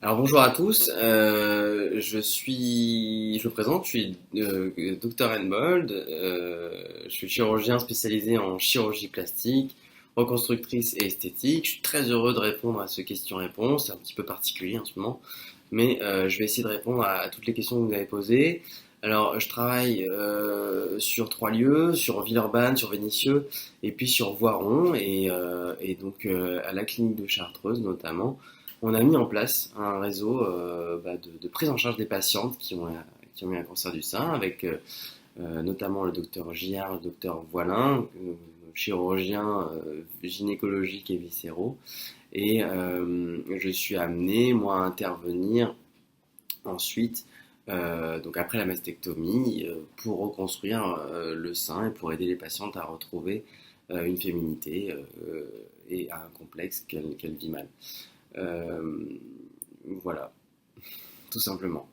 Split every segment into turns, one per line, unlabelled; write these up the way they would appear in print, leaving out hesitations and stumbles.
Alors bonjour à tous, je me présente, je suis Dr Henbold, je suis chirurgien spécialisé en chirurgie plastique, reconstructrice et esthétique. Je suis très heureux de répondre à ce question-réponse, c'est un petit peu particulier en ce moment, mais je vais essayer de répondre à toutes les questions que vous avez posées. Alors je travaille sur 3 lieux, sur Villeurbanne, sur Vénissieux, et puis sur Voiron, et donc à la clinique de Chartreuse notamment. On a mis en place un réseau de prise en charge des patientes qui ont eu un cancer du sein, avec notamment le docteur Gillard, le docteur Voilin, chirurgien gynécologique et viscéraux. Et je suis amené, moi, à intervenir ensuite, donc après la mastectomie, pour reconstruire le sein et pour aider les patientes à retrouver une féminité et un complexe qu'elle vit mal. Euh, voilà, tout simplement.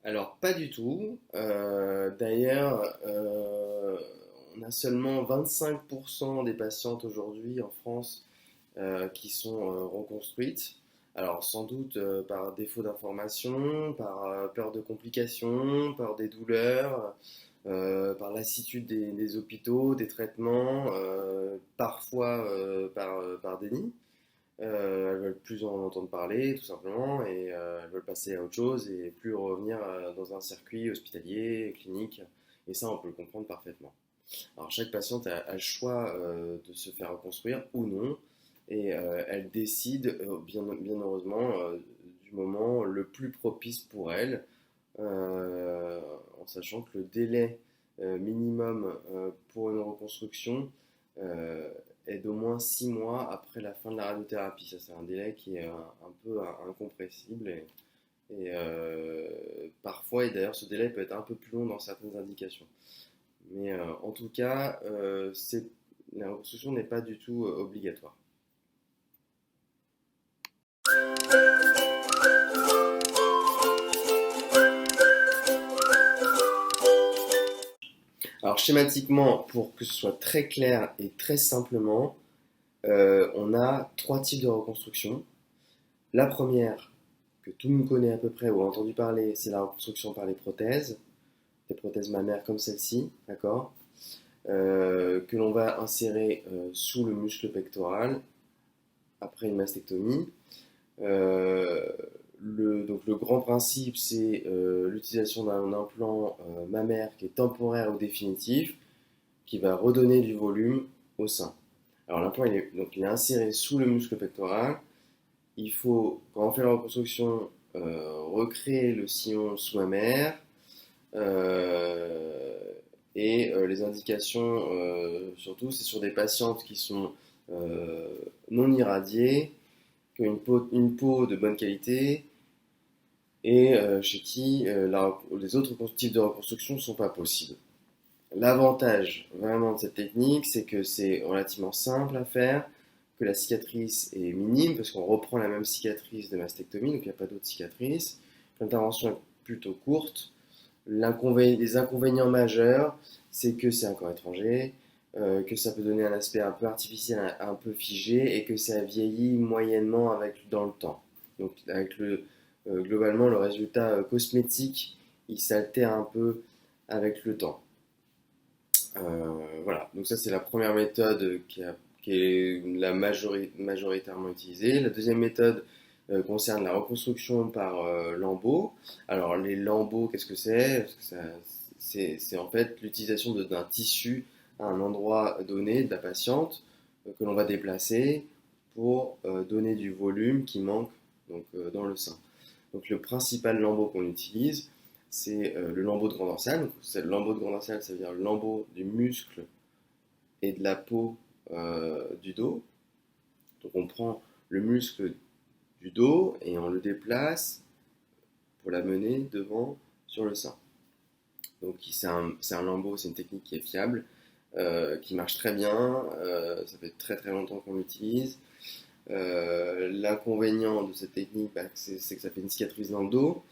Alors, pas du tout. D'ailleurs, on a seulement 25% des patientes aujourd'hui en France qui sont reconstruites. Alors, sans doute par défaut d'information, par peur de complications, par des douleurs, par lassitude des hôpitaux, des traitements, parfois par déni. Elles veulent plus en entendre parler, tout simplement, et elles veulent passer à autre chose et plus revenir dans un circuit hospitalier, clinique. Et ça, on peut le comprendre parfaitement. Alors, chaque patiente a le choix de se faire reconstruire ou non, et elle décide, bien heureusement, du moment le plus propice pour elle, en sachant que le délai minimum pour une reconstruction euh, est d'au moins 6 mois après la fin de la radiothérapie. Ça, c'est un délai qui est un peu incompressible et parfois, et d'ailleurs, ce délai peut être un peu plus long dans certaines indications. Mais en tout cas, la reconstruction n'est pas du tout obligatoire. Alors schématiquement, pour que ce soit très clair et très simplement, on a 3 types de reconstruction. La première, que tout le monde connaît à peu près ou a entendu parler, c'est la reconstruction par les prothèses, des prothèses mammaires comme celle-ci, d'accord, que l'on va insérer sous le muscle pectoral après une mastectomie. Euh, donc le grand principe, c'est l'utilisation d'un implant mammaire qui est temporaire ou définitif, qui va redonner du volume au sein. Alors l'implant, il est inséré sous le muscle pectoral. Il faut, quand on fait la reconstruction, recréer le sillon sous-mammaire. Euh, les indications, surtout, c'est sur des patientes qui sont non irradiées, qui ont une peau de bonne qualité et chez qui les autres types de reconstruction ne sont pas possibles. L'avantage vraiment de cette technique, c'est que c'est relativement simple à faire, que la cicatrice est minime parce qu'on reprend la même cicatrice de mastectomie, donc il n'y a pas d'autre cicatrice. L'intervention est plutôt courte. Les inconvénients majeurs, c'est que c'est un corps étranger, que ça peut donner un aspect un peu artificiel, un peu figé, et que ça vieillit moyennement dans le temps. Donc globalement, le résultat cosmétique, il s'altère un peu avec le temps. Voilà, donc ça c'est la première méthode qui est majoritairement utilisée. La deuxième méthode concerne la reconstruction par lambeaux. Alors les lambeaux, qu'est-ce que c'est? C'est en fait l'utilisation d'un tissu à un endroit donné de la patiente que l'on va déplacer pour donner du volume qui manque donc, dans le sein. Donc le principal lambeau qu'on utilise, c'est le lambeau de grand dorsal. Donc, le lambeau de grand dorsal, ça veut dire le lambeau du muscle et de la peau du dos. Donc on prend le muscle du dos et on le déplace pour la mener devant sur le sein. Donc c'est un lambeau, c'est une technique qui est fiable, qui marche très bien, ça fait très très longtemps qu'on l'utilise. L'inconvénient de cette technique, c'est que ça fait une cicatrice dans le dos,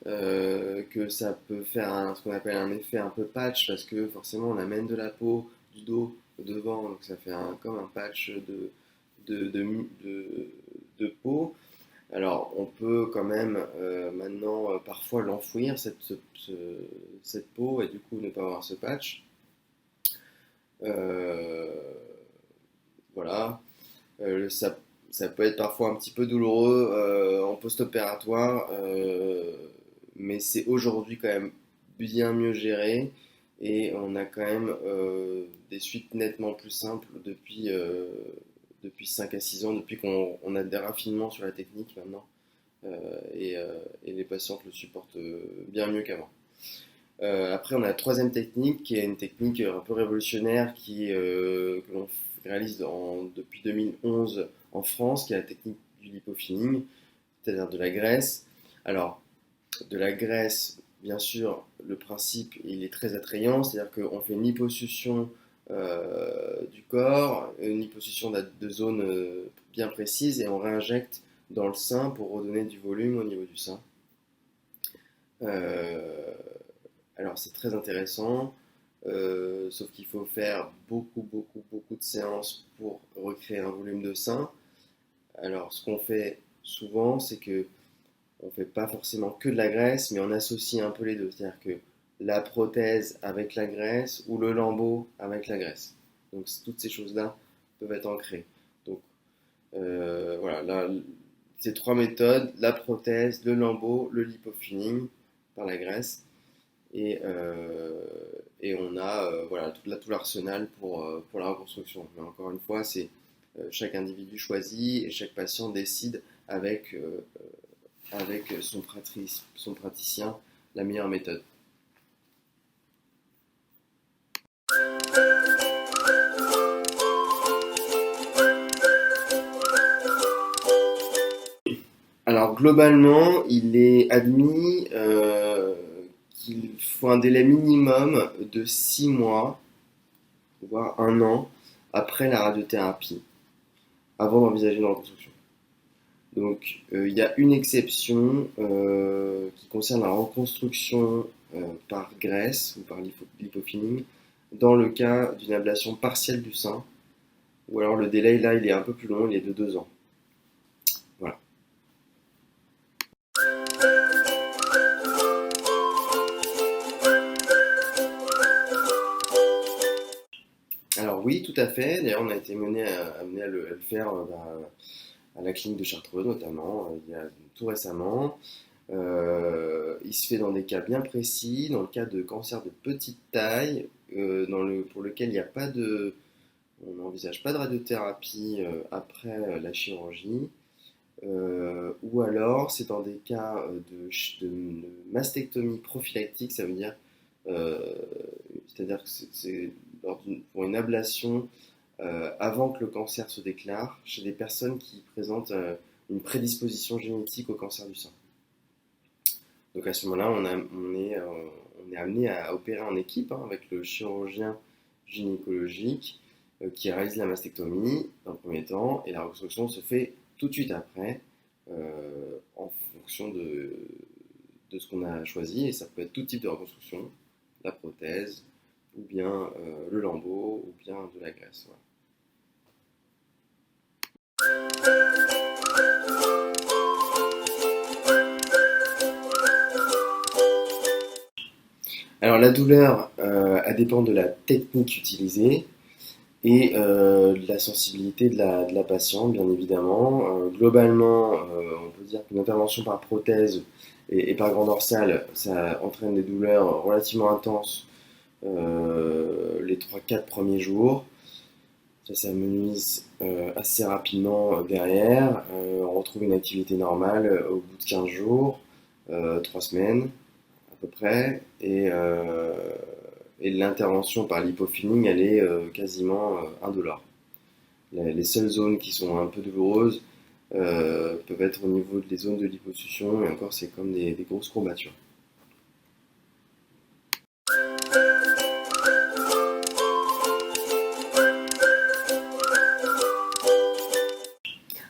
que ça peut faire ce qu'on appelle un effet un peu patch, parce que forcément on amène de la peau du dos au devant, donc ça fait comme un patch de, de, de- de peau. Alors on peut quand même maintenant parfois l'enfouir, cette peau, et du coup ne pas avoir ce patch. Euh, voilà. Ça peut être parfois un petit peu douloureux en post-opératoire, mais c'est aujourd'hui quand même bien mieux géré et on a quand même des suites nettement plus simples depuis 5 à 6 ans, depuis qu'on a des raffinements sur la technique maintenant et les patientes le supportent bien mieux qu'avant. Après, on a la troisième technique, qui est une technique un peu révolutionnaire que l'on réalise depuis 2011 en France, qui est la technique du lipofilling, c'est-à-dire de la graisse. Alors, de la graisse, bien sûr, le principe, il est très attrayant, c'est-à-dire qu'on fait une liposuction du corps, une liposuction de zones bien précises, et on réinjecte dans le sein pour redonner du volume au niveau du sein. Euh, alors c'est très intéressant, sauf qu'il faut faire beaucoup de séances pour recréer un volume de sein. Alors ce qu'on fait souvent, c'est que on fait pas forcément que de la graisse, mais on associe un peu les deux. C'est-à-dire que la prothèse avec la graisse ou le lambeau avec la graisse. Donc toutes ces choses-là peuvent être ancrées. Donc voilà, là, ces trois méthodes, la prothèse, le lambeau, le lipofilling par la graisse. Et, euh, et on a voilà, tout l'arsenal pour la reconstruction. Mais encore une fois, c'est chaque individu choisit et chaque patient décide avec son praticien la meilleure méthode. Alors globalement, il est admis qu'il faut un délai minimum de 6 mois, voire un an, après la radiothérapie, avant d'envisager une reconstruction. Donc, il y a une exception qui concerne la reconstruction par graisse ou par lipofilling dans le cas d'une ablation partielle du sein, ou alors le délai là il est un peu plus long, il est de 2 ans. Voilà. Alors oui, tout à fait. D'ailleurs, on a été amené à le faire à la clinique de Chartreux notamment, il y a tout récemment. Il se fait dans des cas bien précis, dans le cas de cancer de petite taille, pour lequel il n'y a pas on n'envisage pas de radiothérapie après la chirurgie, ou alors c'est dans des cas de mastectomie prophylactique, ça veut dire, euh, c'est-à-dire que c'est pour une ablation avant que le cancer se déclare chez des personnes qui présentent une prédisposition génétique au cancer du sein. Donc à ce moment-là, on est amené à opérer en équipe avec le chirurgien gynécologique qui réalise la mastectomie dans le premier temps et la reconstruction se fait tout de suite après en fonction de ce qu'on a choisi et ça peut être tout type de reconstruction, la prothèse ou bien le lambeau ou bien de la graisse. Voilà. Alors la douleur, elle dépend de la technique utilisée et de la sensibilité de la patiente, bien évidemment. Globalement, on peut dire qu'une intervention par prothèse et par grand dorsale, ça entraîne des douleurs relativement intenses les 3-4 premiers jours. Ça s'amenuise assez rapidement derrière. On retrouve une activité normale au bout de 15 jours, 3 semaines à peu près. Et l'intervention par lipofilling, elle est quasiment indolore. Les seules zones qui sont un peu douloureuses, peuvent être au niveau des zones de liposuction, et encore c'est comme des grosses courbatures.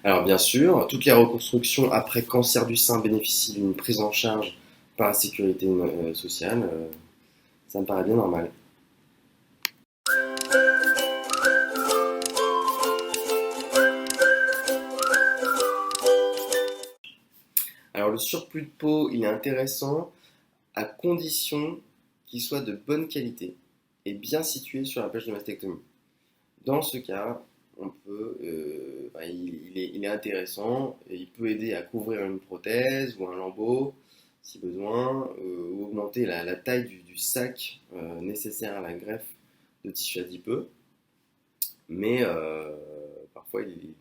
Alors bien sûr, toutes les reconstructions après cancer du sein bénéficient d'une prise en charge par la sécurité sociale. Ça me paraît bien normal. Alors le surplus de peau, il est intéressant à condition qu'il soit de bonne qualité et bien situé sur la plage de mastectomie. Dans ce cas, il est intéressant et il peut aider à couvrir une prothèse ou un lambeau si besoin, ou augmenter la taille du sac nécessaire à la greffe de tissu adipeux. Mais parfois, il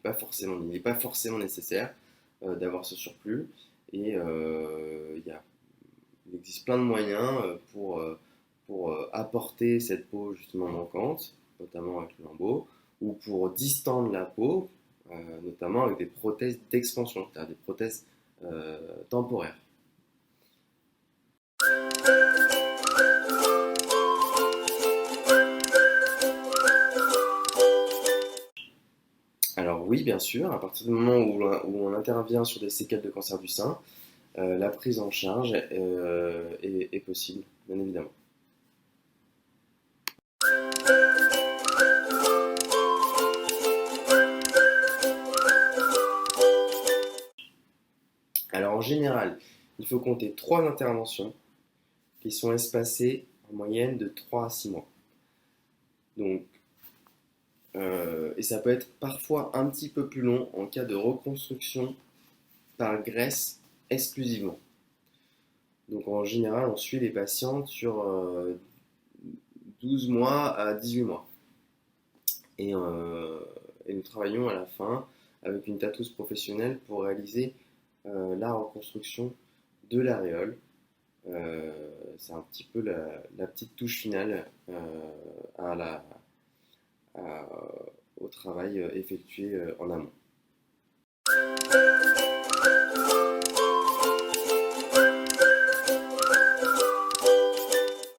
n'est pas forcément nécessaire d'avoir ce surplus. Et il existe plein de moyens pour apporter cette peau justement manquante, notamment avec le lambeau, ou pour distendre la peau, notamment avec des prothèses d'expansion, c'est-à-dire des prothèses temporaires. Alors oui, bien sûr, à partir du moment où on intervient sur des séquelles de cancer du sein, la prise en charge est possible, bien évidemment. Alors en général, il faut compter 3 interventions qui sont espacées en moyenne de 3 à 6 mois. Donc, et ça peut être parfois un petit peu plus long en cas de reconstruction par graisse exclusivement. Donc en général, on suit les patientes sur 12 mois à 18 mois. Et nous travaillons à la fin avec une tatoueuse professionnelle pour réaliser la reconstruction de l'aréole. C'est un petit peu la petite touche finale au travail effectué en amont.